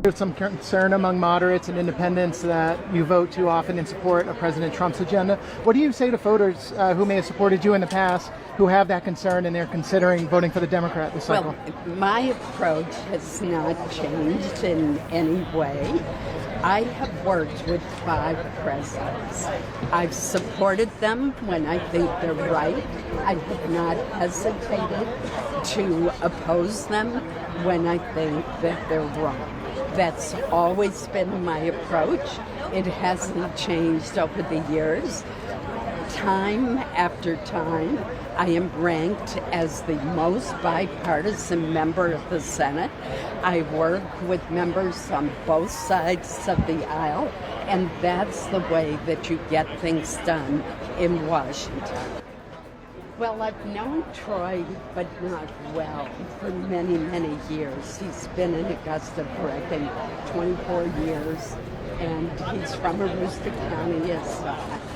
There's some concern among moderates and independents that you vote too often in support of President Trump's agenda. What do you say to voters who may have supported you in the past who have that concern and they're considering voting for the Democrat this cycle? Well, my approach has not changed in any way. I have worked with 5 presidents. I've supported them when I think they're right. I have not hesitated to oppose them when I think that they're wrong. That's always been my approach. It hasn't changed over the years. Time after time, I am ranked as the most bipartisan member of the Senate. I work with members on both sides of the aisle, and that's the way that you get things done in Washington. Well, I've known Troy, but not well, for many, many years. He's been in Augusta for, I think, 24 years, and he's from Aroostook County, as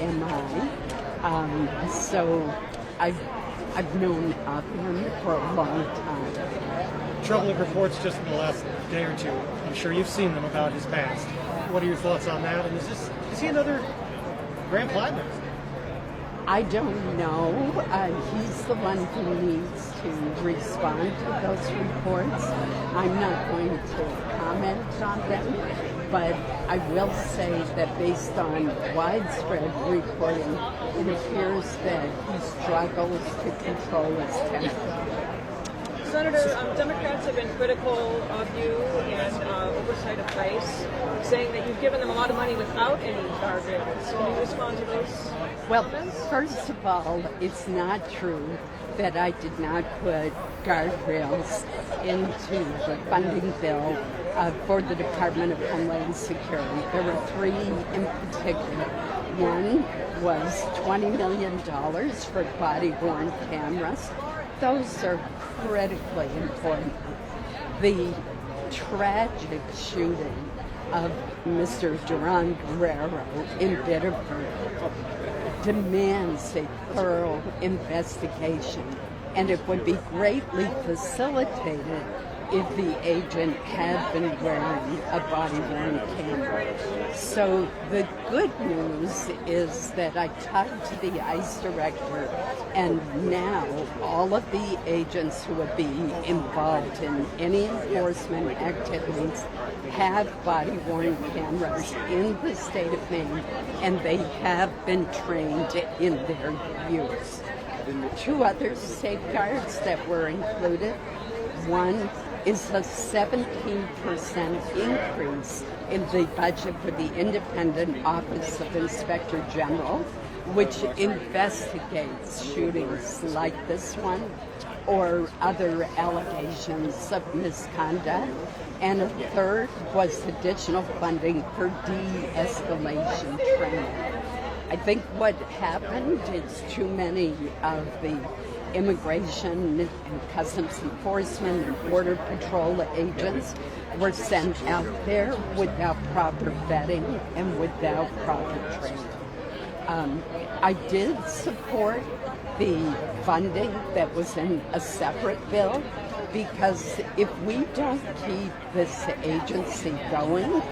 am I. So I've known of him for a long time. Troubling reports just in the last day or two. I'm sure you've seen them about his past. What are your thoughts on that? And is he another Grand Platinum? I don't know. He's the one who needs to respond to those reports. I'm not going to comment on them, but I will say that based on widespread reporting, it appears that he struggles to control his temper. Senator, Democrats have been critical of you and oversight of ICE, saying that you've given them a lot of money without any guardrails. Can you respond to those? Well, first of all, it's not true that I did not put guardrails into the funding bill for the Department of Homeland Security. There were 3 in particular. One was $20 million for body-worn cameras. Those are critically important. The tragic shooting of Mr. Duran Guerrero in Bitterford demands a thorough investigation, and it would be greatly facilitated if the agent had been wearing a body-worn camera. So the good news is that I talked to the ICE director, and now all of the agents who would be involved in any enforcement activities have body-worn cameras in the state of Maine, and they have been trained in their use. 2 other safeguards that were included. One is a 17% increase in the budget for the Independent Office of Inspector General, which investigates shootings like this one or other allegations of misconduct. And a third was additional funding for de-escalation training. I think what happened is too many of the immigration and customs enforcement and border patrol agents were sent out there without proper vetting and without proper training. I did support the funding that was in a separate bill, because if we don't keep this agency going,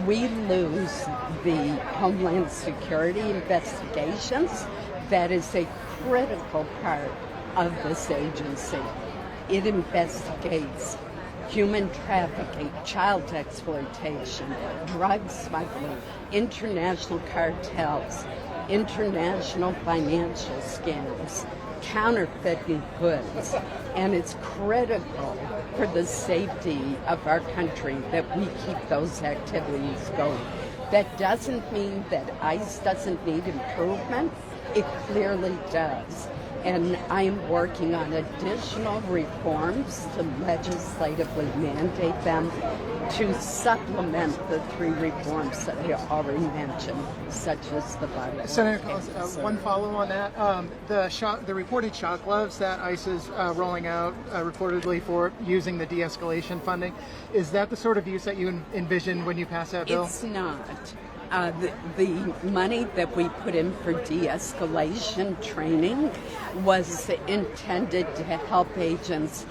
we lose the Homeland Security investigations. That is a critical part of this agency. It investigates human trafficking, child exploitation, drug smuggling, international cartels, international financial scams, counterfeiting goods, and it's critical for the safety of our country that we keep those activities going. That doesn't mean that ICE doesn't need improvement. It clearly does. And I am working on additional reforms to legislatively mandate them to supplement the 3 reforms that I already mentioned, such as the body. Senator Collins, one follow on that. The reported shot gloves that ICE is rolling out reportedly for using the de-escalation funding, is that the sort of use that you envision when you pass that bill? It's not. The money that we put in for de-escalation training was intended to help agents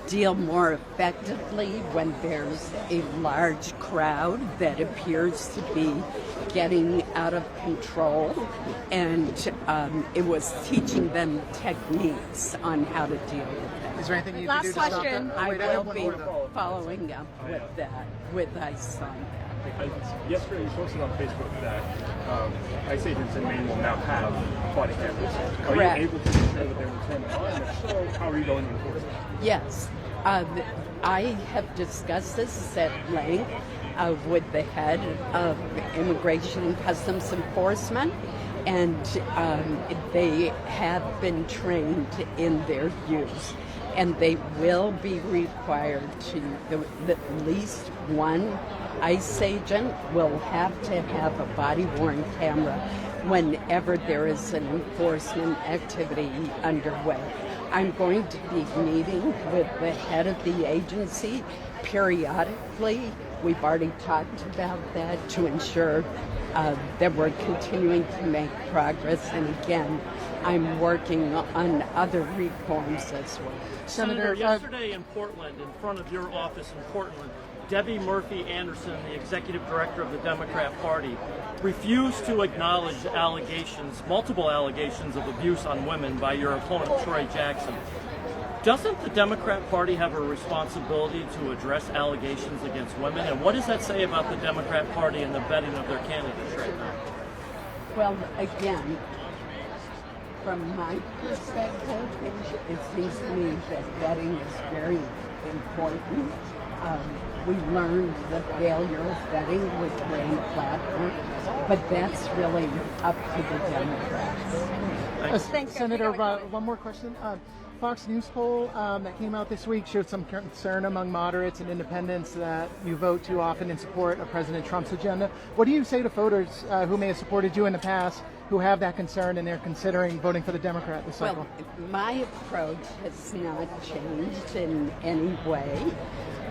deal more effectively when there's a large crowd that appears to be getting out of control, and it was teaching them techniques on how to deal with that. Is there anything you Last can do to stop question. that? I Wait, have will one be more, though. following up with that, with ICE on that. Yesterday, you posted on Facebook that ICE agents in Maine will now have body cameras. Correct. Are you able to ensure that they will turn them on? If so, how are you going to enforce it? Yes, I have discussed this at length with the head of Immigration and Customs Enforcement, and they have been trained in their use. And they will be required to, at least one ICE agent will have to have a body-worn camera whenever there is an enforcement activity underway. I'm going to be meeting with the head of the agency periodically. We've already talked about that to ensure that we're continuing to make progress. And again, I'm working on other reforms as well. Senator, yesterday in Portland, in front of your office in Portland, Debbie Murphy Anderson, the executive director of the Democrat Party, refused to acknowledge allegations, multiple allegations of abuse on women by your opponent, Troy Jackson. Doesn't the Democrat Party have a responsibility to address allegations against women? And what does that say about the Democrat Party and the vetting of their candidates right now? Well, again, from my perspective, it seems to me that vetting is very important. We learned the failure of vetting with Graham Platform, but that's really up to the Democrats. Thanks, Senator, one more question. Fox News poll that came out this week showed some concern among moderates and independents that you vote too often in support of President Trump's agenda. What do you say to voters who may have supported you in the past who have that concern and they're considering voting for the Democrat this cycle? Well, my approach has not changed in any way.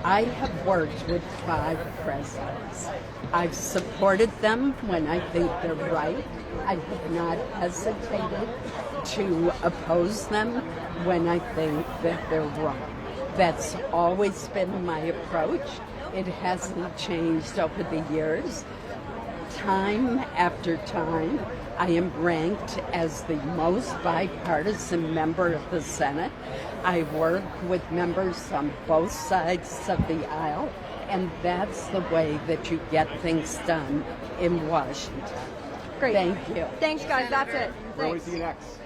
I have worked with 5 presidents. I've supported them when I think they're right. I have not hesitated to oppose them when I think that they're wrong. That's always been my approach. It hasn't changed over the years. Time after time, I am ranked as the most bipartisan member of the Senate. I work with members on both sides of the aisle, and that's the way that you get things done in Washington. Great. Thank you. Thanks, guys. That's it. Where will we Thanks. see you next?